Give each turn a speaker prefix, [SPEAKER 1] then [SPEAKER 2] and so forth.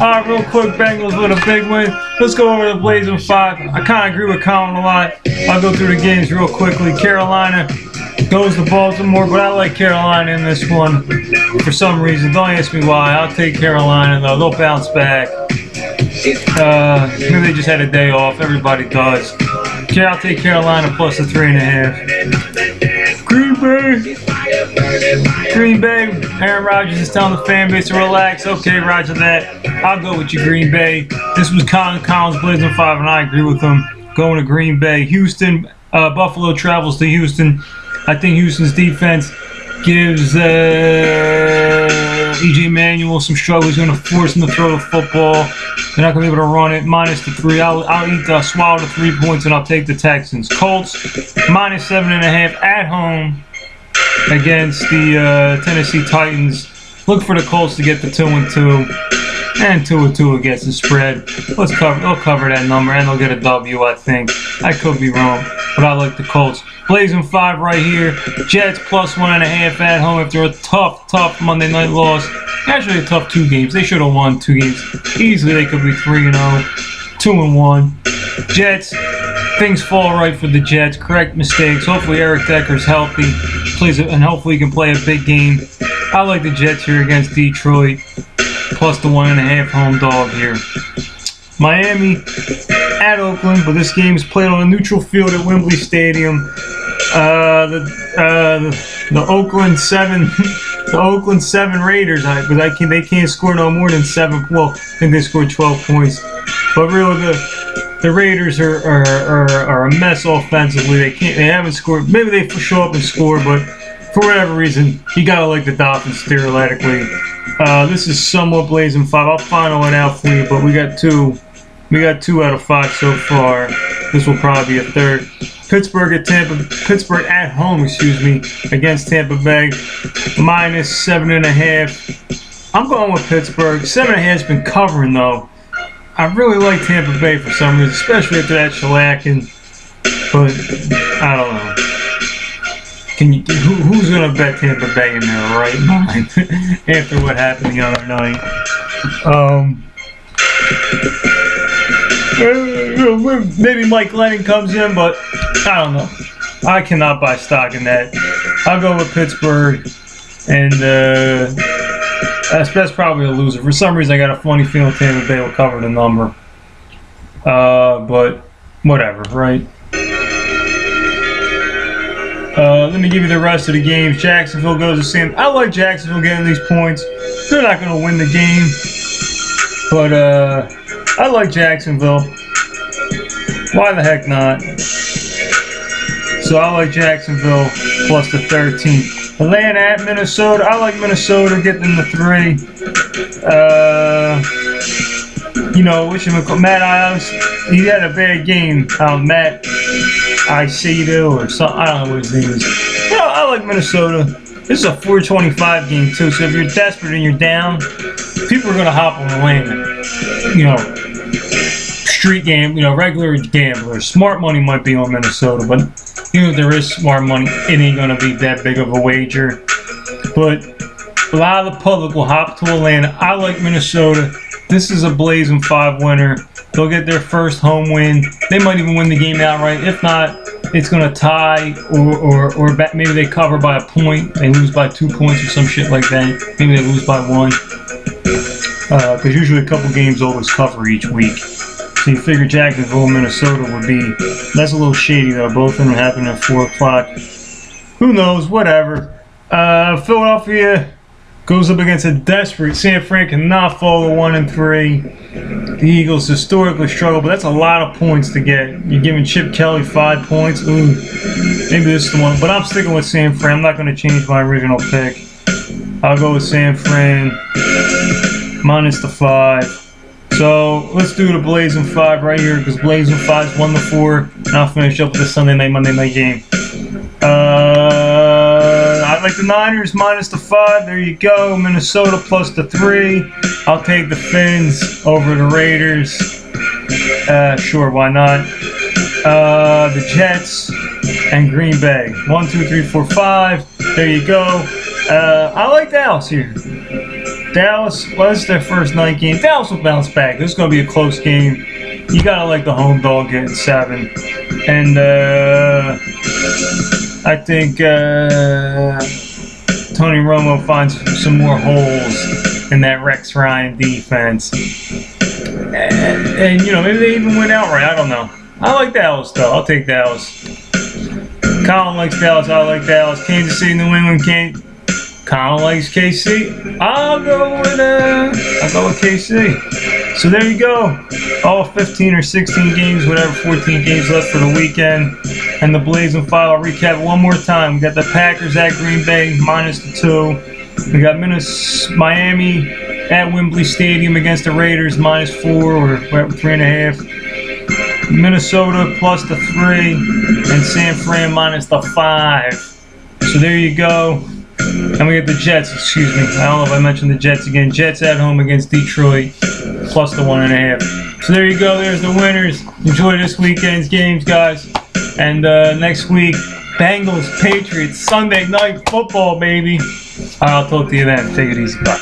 [SPEAKER 1] Alright, real quick, Bengals with a big win. Let's go over the Blazing 5. I kind of agree with Colin a lot. I'll go through the games real quickly. Carolina goes to Baltimore, but I like Carolina in this one for some reason. Don't ask me why. I'll take Carolina, though. They'll bounce back. Maybe they just had a day off. Everybody does. Okay, I'll take Carolina plus the 3.5. Green Bay. Aaron Rodgers is telling the fan base to relax. Okay, roger that. I'll go with you, Green Bay. This was Colin Collins, Blazing 5, and I agree with him. Going to Green Bay. Houston. Buffalo travels to Houston. I think Houston's defense gives E.J. Manuel some struggle. He's going to force him to throw the football. They're not going to be able to run it. Minus the 3. I'll swallow the 3 points, and I'll take the Texans. Colts, minus 7.5 at home against the Tennessee Titans. Look for the Colts to get the 2-2. And 2-2 against the spread. They'll cover that number, and they'll get a W, I think. I could be wrong, but I like the Colts. Blazing 5 right here. Jets plus 1.5 at home after a tough Monday night loss. Actually, a tough 2 games. They should have won 2 games. Easily, they could be 3-0, 2-1. Jets. Things fall right for the Jets. Correct mistakes. Hopefully, Eric Decker's healthy, and hopefully he can play a big game. I like the Jets here against Detroit. Plus the 1.5 home dog here. Miami at Oakland, but this game is played on a neutral field at Wembley Stadium. The Oakland 7, the Oakland 7 Raiders, because they can't score no more than 7. Well, I think they scored 12 points, but really the Raiders are a mess offensively. They haven't scored. Maybe they show up and score, but for whatever reason, you gotta like the Dolphins theoretically. This is somewhat Blazing 5. I'll final it out for you, but we got 2 out of 5 so far. This will probably be a third. Pittsburgh at home, against Tampa Bay. Minus 7.5. I'm going with Pittsburgh. 7.5 has been covering though. I really like Tampa Bay for some reason, especially after that shellacking. But I don't know. Who's gonna bet Tampa Bay in their right mind after what happened the other night? Maybe Mike Lennon comes in, but I don't know. I cannot buy stock in that. I'll go with Pittsburgh, and that's probably a loser. For some reason, I got a funny feeling Tampa Bay will cover the number. But whatever, right? Let me give you the rest of the games. Jacksonville goes to Sam. I like Jacksonville getting these points. They're not going to win the game, but I like Jacksonville. Why the heck not? So I like Jacksonville plus the 13. Atlanta at Minnesota. I like Minnesota getting the 3. Matt Ice, he had a bad game. Matt Icedo or something. I don't know what his name is. I like Minnesota. This is a 425 game too, so if you're desperate and you're down, people are gonna hop on the landing. Street game, regular gamblers. Smart money might be on Minnesota, but if there is smart money, it ain't gonna be that big of a wager. But a lot of the public will hop to Atlanta. I like Minnesota. This is a Blazing 5 winner. They'll get their first home win. They might even win the game outright. If not, it's going to tie or maybe they cover by a point. They lose by 2 points or some shit like that. Maybe they lose by 1. Because usually a couple games always cover each week. So you figure Jacksonville, Minnesota would be... That's a little shady though. Both of them happen at 4 o'clock. Who knows? Whatever. Philadelphia goes up against a desperate San Fran. Cannot fall to 1-3. The Eagles historically struggle, but that's a lot of points to get. You're giving Chip Kelly 5 points. Ooh, maybe this is the one. But I'm sticking with San Fran. I'm not going to change my original pick. I'll go with San Fran minus the 5. So let's do the Blazing 5 right here because Blazing 5's 1-4, and I'll finish up with the Sunday night, Monday night game. I like the Niners minus the 5. There you go. Minnesota plus the 3. I'll take the Fins over the Raiders. Sure, why not? The Jets and Green Bay. 1, 2, 3, 4, 5. There you go. I like Dallas here. Dallas was their first night game. Dallas will bounce back. This is going to be a close game. You got to like the home dog getting 7. And I think Tony Romo finds some more holes in that Rex Ryan defense. And you know, maybe they even win outright. I don't know. I like Dallas, though. I'll take Dallas. Colin likes Dallas. I like Dallas. Kansas City, New England, Colin likes KC. I'll go with KC. So there you go. All 15 or 16 games, whatever, 14 games left for the weekend. And the Blazing File. I'll recap one more time. We got the Packers at Green Bay, -2. We got Miami at Wembley Stadium against the Raiders, -4 or whatever, 3.5. Minnesota +3. And San Fran -5. So there you go. And we got the Jets, excuse me. I don't know if I mentioned the Jets again. Jets at home against Detroit, +1.5. So there you go. There's the winners. Enjoy this weekend's games, guys. And next week, Bengals, Patriots, Sunday night football, baby. I'll talk to you then. Take it easy. Bye.